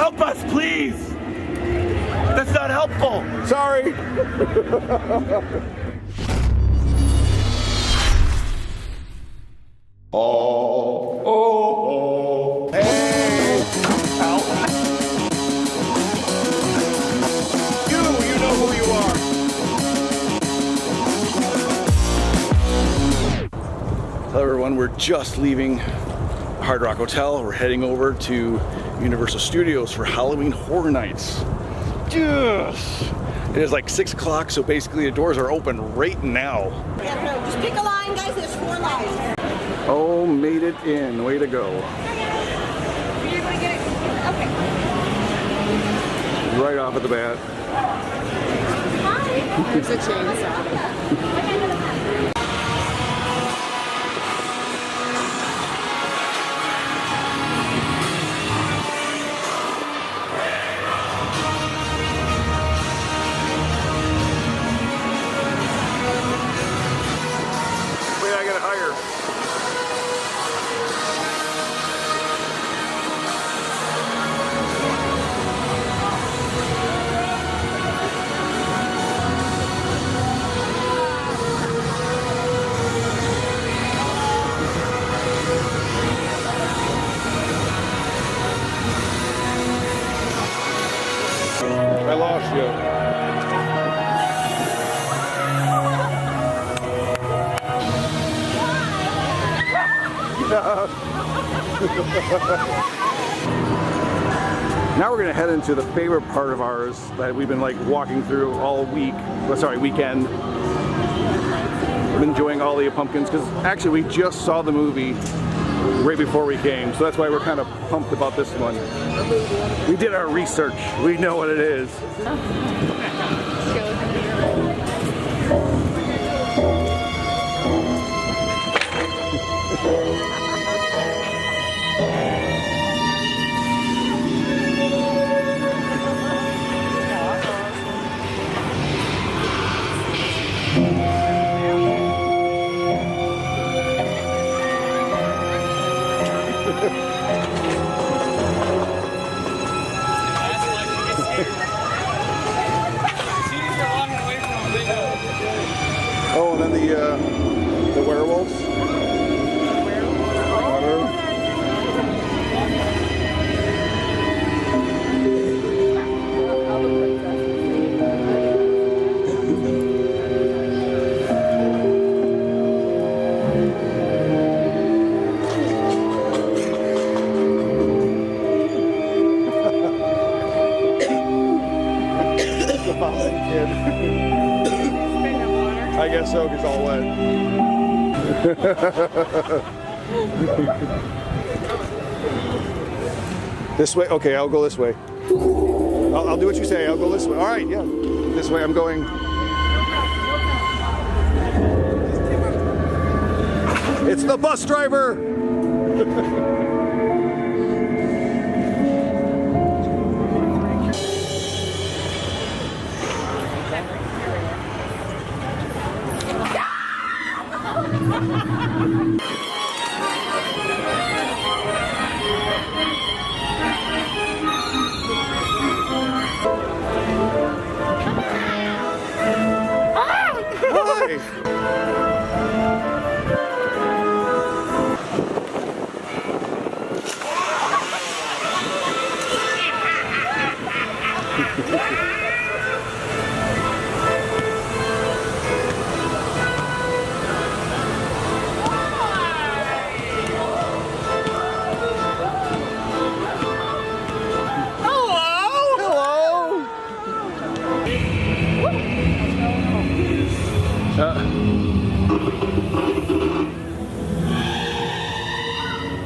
Help us, please! That's not helpful! Sorry! Oh! Hey! Ow. You know who you are! Hello everyone, we're just leaving Hard Rock Hotel. We're heading over to Universal Studios for Halloween Horror Nights. Yes! It is like 6 o'clock, so basically the doors are open right now. Yeah, no, just pick a line, guys. There's 4 lines. Oh, made it in. Way to go. You're going to get it. Okay. Right off at the bat. Hi. There's a chainsaw. I lost you. Now we're gonna head into the favorite part of ours that we've been like walking through all week. Well, sorry, weekend. We've been enjoying all the pumpkins because actually we just saw the movie right before we came, so that's why we're kind of pumped about this one. We did our research. We know what it is. Oh, and then the werewolves. I guess so, because it's all wet. This way? Okay, I'll go this way. I'll do what you say. I'll go this way. All right, yeah. This way I'm going. It's the bus driver!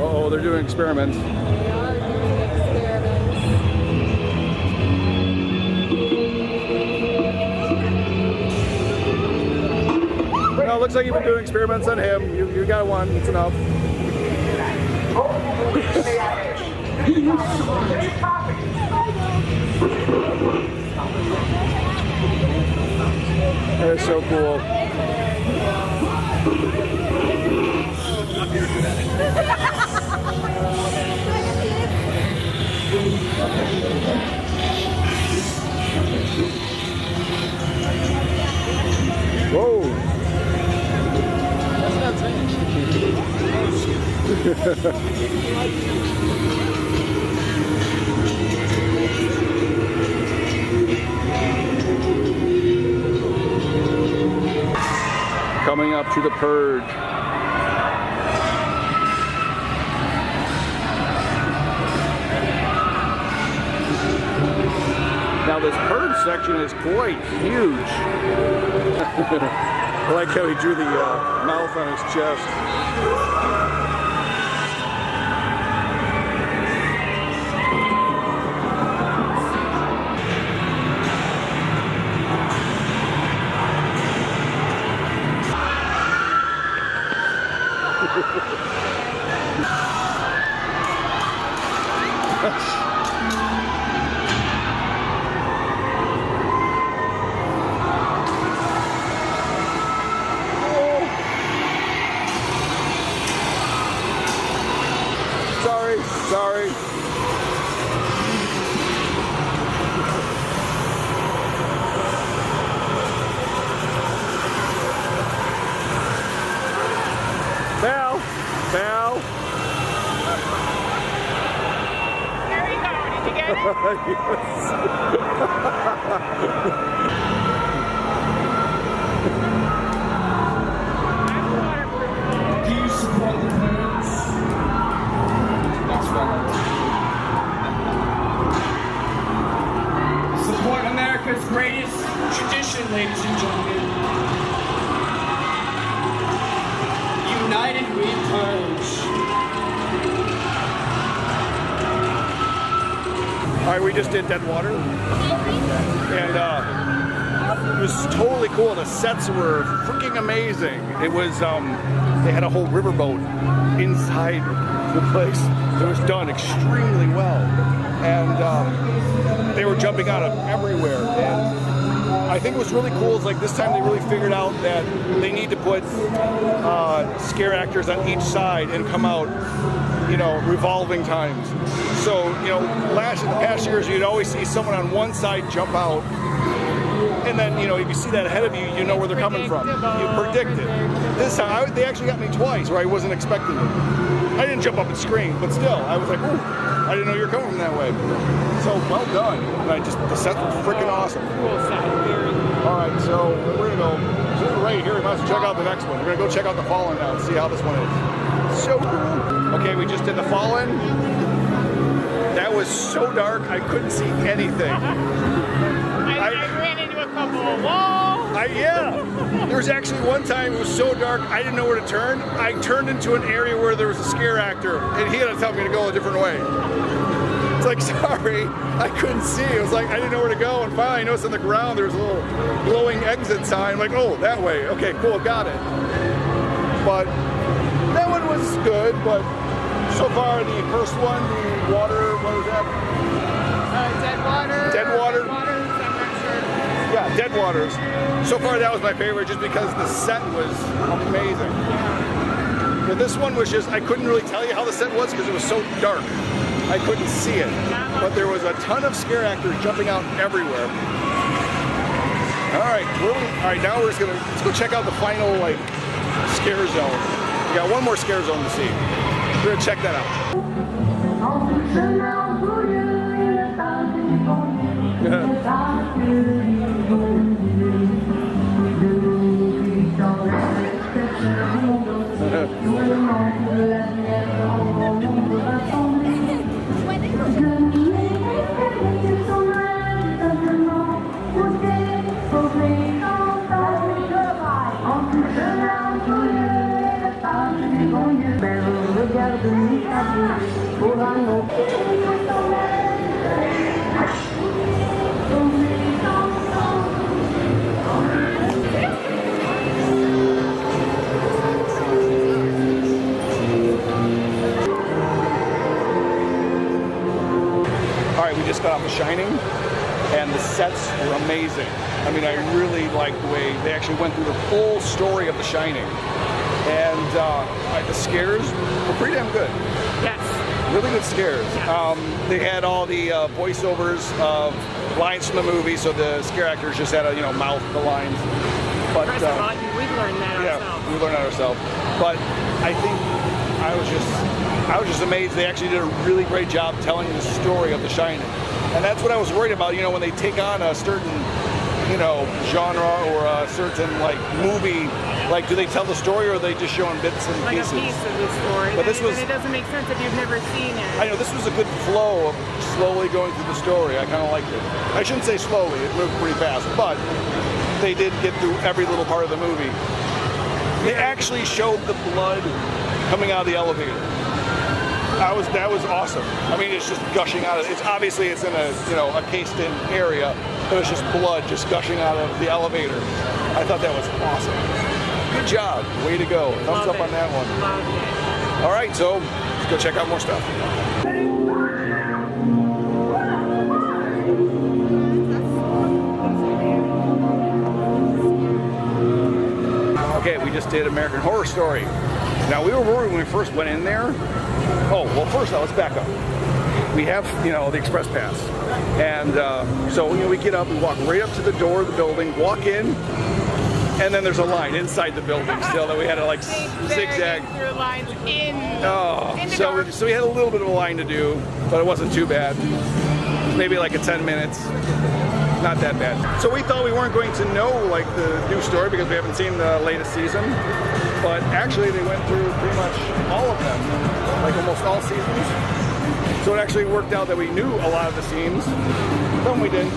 Uh-oh, they're doing experiments. No, it looks like you've been doing experiments on him. You got one, it's enough. That is so cool. Whoa! That's not Coming up to the Purge. Now this Purge section is quite huge. I like how he drew the mouth on his chest. Sorry. Val. There you go. Did you get it? Do you support the parents? That's right. Support America's greatest tradition, ladies and gentlemen. United we purge. All right, we just did Dead Water, and it was totally cool. The sets were freaking amazing. It was, they had a whole riverboat inside the place. It was done extremely well, and they were jumping out of everywhere. And I think what's really cool is like this time they really figured out that they need to put scare actors on each side and come out, you know, revolving times. So, you know, in the past years, you'd always see someone on one side jump out, and then, you know, if you see that ahead of you, you know where they're coming from. You predict it. This time, they actually got me twice where I wasn't expecting it. I didn't jump up and scream, but still, I was like, ooh, I didn't know you were coming from that way. So, well done. And the set was freaking awesome. All right, so we're gonna go right here. We might as well check out the next one. We're gonna go check out the Fallen now and see how this one is. So cool. Okay, we just did the Fallen. That was so dark, I couldn't see anything. I ran into a couple of walls. Yeah. There was actually one time it was so dark, I didn't know where to turn. I turned into an area where there was a scare actor, and he had to tell me to go a different way. It's like, sorry, I couldn't see. It was like, I didn't know where to go, and finally I noticed on the ground there was a little glowing exit sign. I'm like, oh, that way. Okay, cool, got it. But that one was good, but so far the first one, the water, what was that? Dead Water. Dead Water. I'm not sure. Yeah, Dead Waters. So far that was my favorite just because the set was amazing. But this one was just, I couldn't really tell you how the set was because it was so dark. I couldn't see it. But there was a ton of scare actors jumping out everywhere. All right, now we're just gonna, let's go check out the final like scare zone. We got one more scare zone to see. We're gonna check that out. All right, we just got off The Shining, and the sets were amazing. I mean, I really liked the way they actually went through the full story of The Shining. And the scares were pretty damn good. Yes. Really good scares. They had all the voiceovers of lines from the movie, so the scare actors just had to, you know, mouth the lines. But First of all, we learned that ourselves. yeah, we learned that ourselves. But I think I was just amazed. They actually did a really great job telling the story of The Shining, and that's what I was worried about. You know, when they take on a certain, you know, genre or a certain like movie, like do they tell the story or are they just showing bits and Like pieces? a piece of the story. But this was, it doesn't make sense if you've never seen it. I know this was a good flow of slowly going through the story. I kind of liked it. I shouldn't say slowly; it moved pretty fast, but they did get through every little part of the movie. They actually showed the blood coming out of the elevator. That was awesome. I mean, it's just gushing out of it. It's obviously it's in a, you know, a cased-in area, but it's just blood just gushing out of the elevator. I thought that was awesome. Good job. Way to go. Thumbs up on that one. Loved it. All right, so let's go check out more stuff. Okay, we just did American Horror Story. Now, we were worried when we first went in there. Oh, well, first, let's back up. We have, you know, the express pass. And so, you know, we get up, we walk right up to the door of the building, walk in, and then there's a line inside the building still that we had to, like, zigzag. through lines in the so dark. so we had a little bit of a line to do, but it wasn't too bad. Maybe like a 10 minutes. Not that bad. So we thought we weren't going to know like the new story because we haven't seen the latest season, but actually they went through pretty much all of them, like almost all seasons. So it actually worked out that we knew a lot of the scenes. Some we didn't.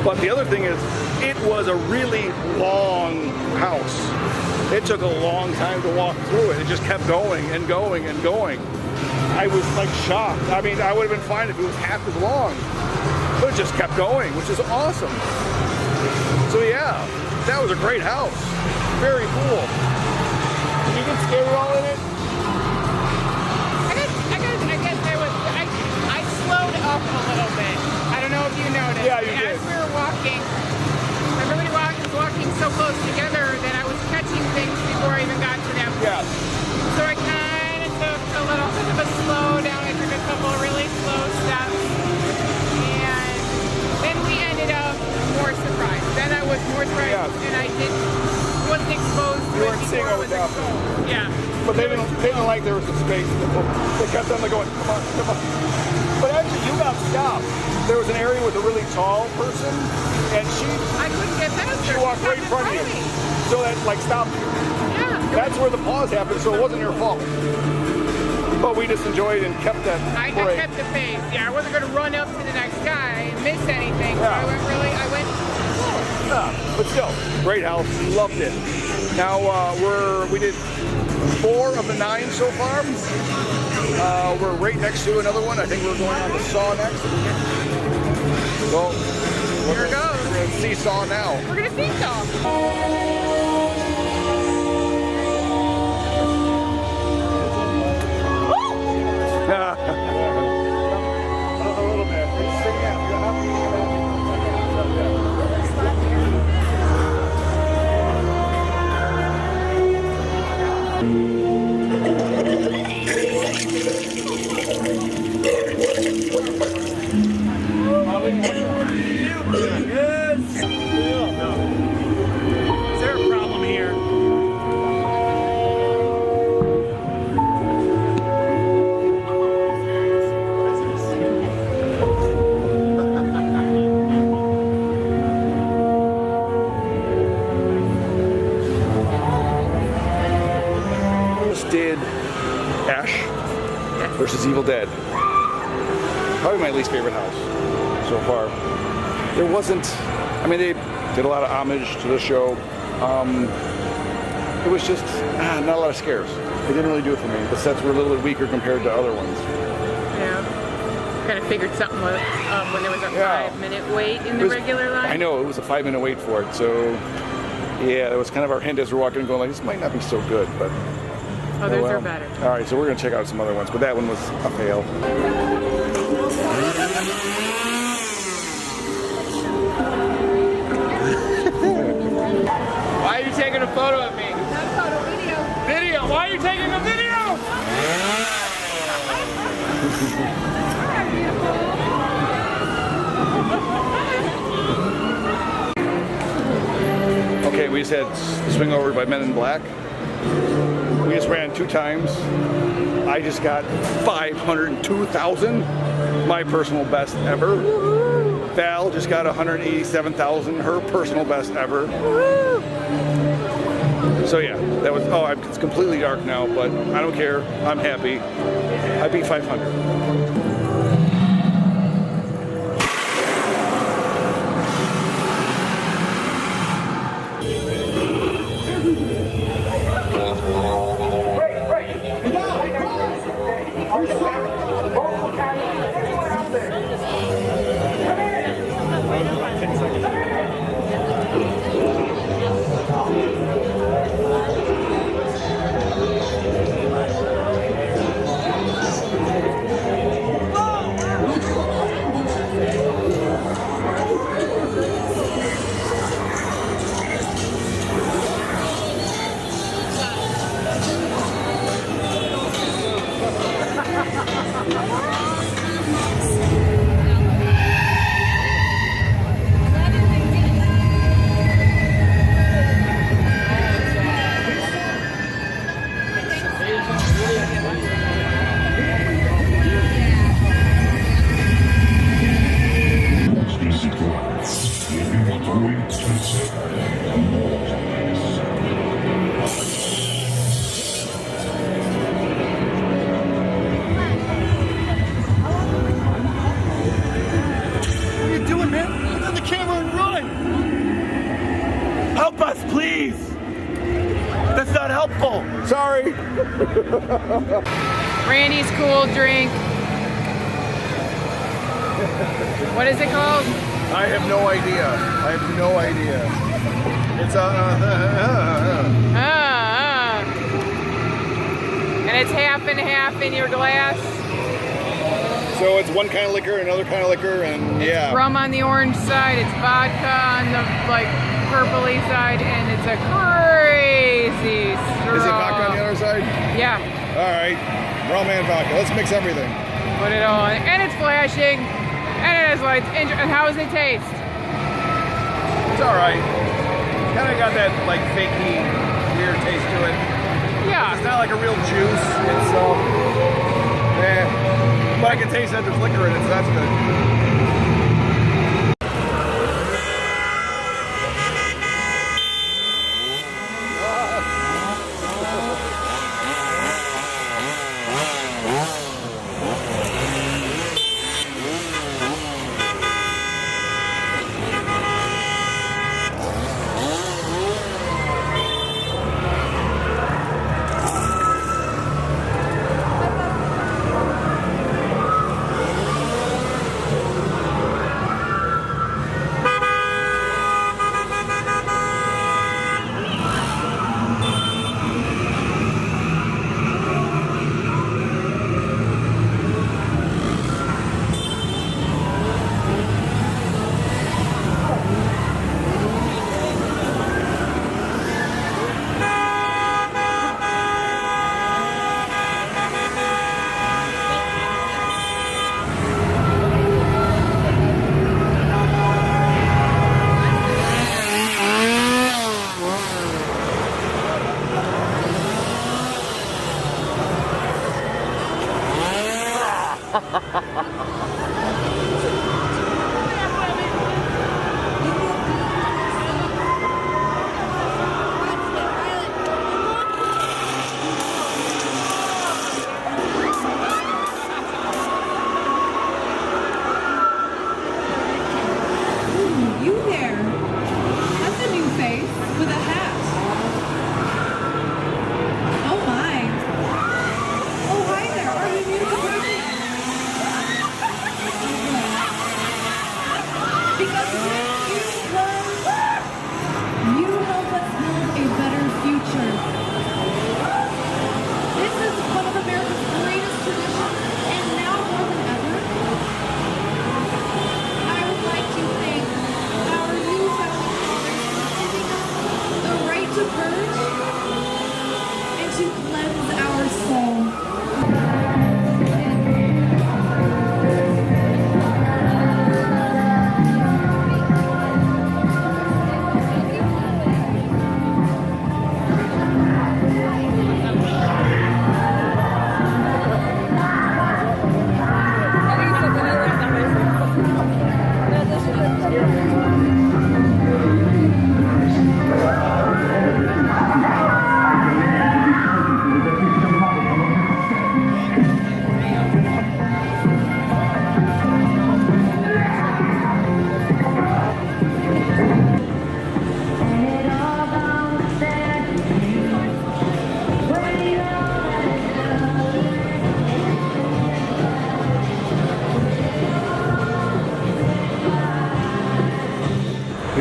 But the other thing is, it was a really long house. It took a long time to walk through it. It just kept going and going and going. I was like shocked. I mean, I would have been fine if it was half as long. But it just kept going, which is awesome. So yeah, that was a great house. Very cool. Did you get scared at all in it? I slowed up a little bit. I don't know if you noticed. Yeah, you did. As we were walking, everybody was walking so close together that I was catching things before I even got to them. Yeah. So I kind of took a little bit of a slow down. I took a couple of really slow steps. More surprised. Then I was more surprised, and I wasn't exposed to it before I was exposed. Yeah. But they didn't like there was a space. They kept on going, come on, come on. But actually, you got stopped. There was an area with a really tall person, and I couldn't get past her. She walked right in front of you. So that like stopped you. Yeah. That's where the pause happened, so it wasn't your fault. But we just enjoyed and kept that I break. kept the pace. Yeah, I wasn't going to run up to the next guy and miss anything. Yeah. So I went slow. Yeah, but still, great house. Loved it. Now we did 4 of the 9 so far. We're right next to another one. I think we're going on to Saw next. So Here it goes. We're going to see Saw now. We're going to see Saw. A little bit. Is there a problem here? Did Ash versus Evil Dead. Probably my least favorite house so far. There wasn't, I mean, they did a lot of homage to the show. It was just not a lot of scares. They didn't really do it for me. The sets were a little bit weaker compared to other ones. Yeah. Kind of figured something was up when there was a 5-minute wait in the regular line. I know, it was a 5-minute wait for it. So, yeah, that was kind of our hint as we're walking and going like, this might not be so good, but others are better. All right, so we're going to check out some other ones, but that one was a fail. Why are you taking a photo of me? Not a photo, video. Video? Why are you taking a video? Okay, we just had swing over by Men in Black. We just ran 2 times. I just got 502,000, my personal best ever. Val just got 187,000, her personal best ever. So yeah, that was, it's completely dark now, but I don't care, I'm happy. I beat 500. Help us, please! That's not helpful! Sorry! Randee's cool drink. What is it called? I have no idea. I have no idea. It's And it's half and half in your glass. So it's one kind of liquor, another kind of liquor, and yeah. Rum on the orange side, it's vodka on the purpley side, and it's a crazy straw. Is it vodka on the other side? Yeah. All right, rum and vodka. Let's mix everything. Put it on, and it's flashing, and it has lights. And how does it taste? It's all right. Kind of got that fakey, weird taste to it. Yeah. It's not like a real juice. It's but I can taste that there's liquor in it, so that's good.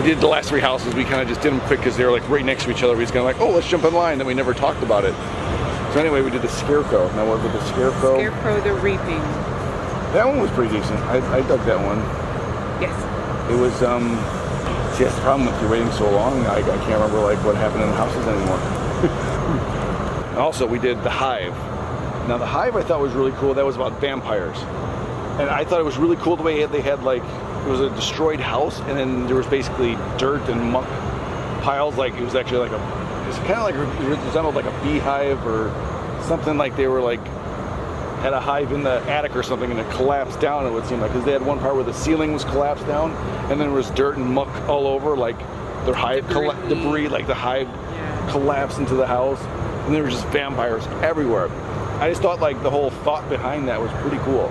did the last 3 houses. We kind of just did them quick because they were like right next to each other. We just kind of like, oh, let's jump in line. Then we never talked about it. So anyway, we did the Scarecrow. Now what was the Scarecrow? Scarecrow the Reaping. That one was pretty decent. I dug that one. Yes. It was, see, that's the problem with you waiting so long. I can't remember like what happened in the houses anymore. And also, we did the Hive. Now the Hive I thought was really cool. That was about vampires. And I thought it was really cool the way they had like, it was a destroyed house and then there was basically dirt and muck piles. Like it was actually like it's kind of like, it resembled like a beehive or something, like they were like, had a hive in the attic or something and it collapsed down, it would seem like, because they had one part where the ceiling was collapsed down and then there was dirt and muck all over, like their hive debris, like the hive collapsed into the house and there were just vampires everywhere. I just thought like the whole thought behind that was pretty cool.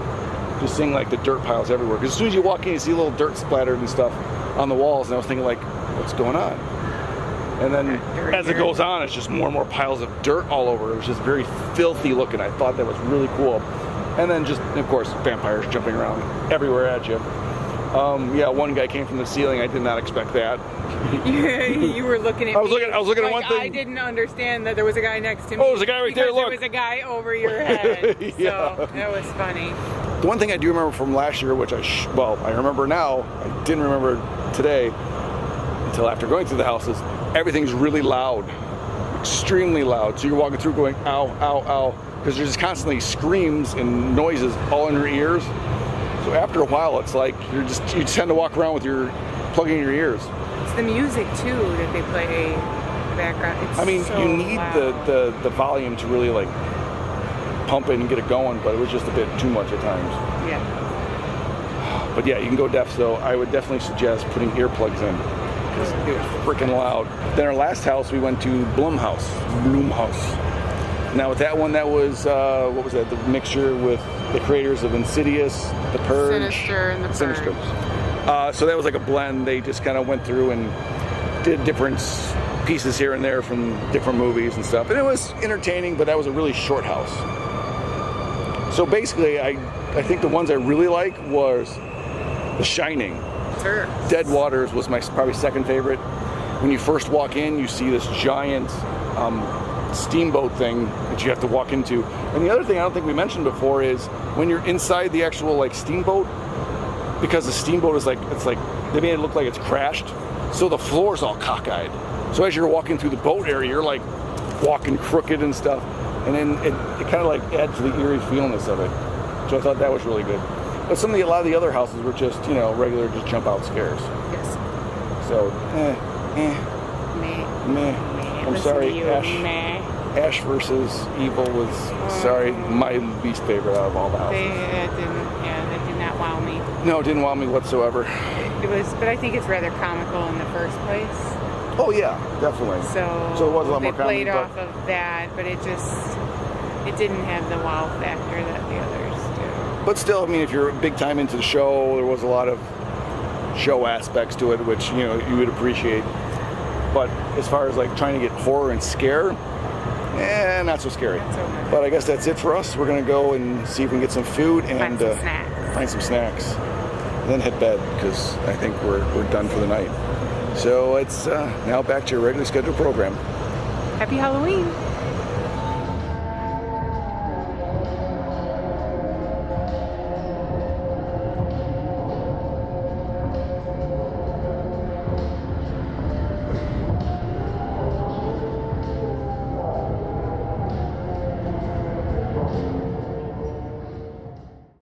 Just seeing like the dirt piles everywhere. Because as soon as you walk in, you see little dirt splattered and stuff on the walls, and I was thinking like, what's going on? And then as it goes on, it's just more and more piles of dirt all over. It was just very filthy looking. I thought that was really cool. And then just, of course, vampires jumping around everywhere at you. Yeah, one guy came from the ceiling. I did not expect that. You were looking at I was looking like, at one thing. I didn't understand that there was a guy next to me. Oh, there's a guy right there, look. There was a guy over your head. Yeah. So that was funny. The one thing I do remember from last year, which I remember now, I didn't remember today until after going through the houses, everything's really loud, extremely loud. So you're walking through going, ow, ow, ow, because there's just constantly screams and noises all in your ears. So after a while, it's like you just tend to walk around with plugging your ears. It's the music too that they play background. It's I mean, so you need loud. the volume to really like pump it and get it going, but it was just a bit too much at times. Yeah. But yeah, you can go deaf, so I would definitely suggest putting earplugs in because it was freaking loud. Then our last house, we went to Blumhouse. Now with that one, that was what was that? The mixture with the creators of Insidious, The Purge, Sinister, and The Purge. So that was like a blend. They just kind of went through and did different pieces here and there from different movies and stuff, and it was entertaining. But that was a really short house. So basically, I think the ones I really like was The Shining. Sure. Dead Waters was my probably second favorite. When you first walk in, you see this giant steamboat thing that you have to walk into. And the other thing I don't think we mentioned before is when you're inside the actual like steamboat, because the steamboat is like, it's like they made it look like it's crashed, so the floor's all cockeyed. So as you're walking through the boat area, you're like walking crooked and stuff. And then it kind of like adds to the eerie feelness of it. So I thought that was really good. But a lot of the other houses were just, regular, just jump out scares. Yes. So, meh. I'm sorry, Ash versus Evil was, my least favorite out of all the houses. That did not wow me. No, it didn't wow me whatsoever. It was, but I think it's rather comical in the first place. Oh yeah, definitely. So it was a lot more they played comedy, off of that, but it didn't have the wow factor that the others do. But still, I mean, if you're big time into the show, there was a lot of show aspects to it, which you would appreciate. But as far as like trying to get horror and scare, not so scary. But I guess that's it for us. We're gonna go and see if we can get some food and find some snacks, and then head bed because I think we're done for the night. So it's now back to your regularly scheduled program. Happy Halloween.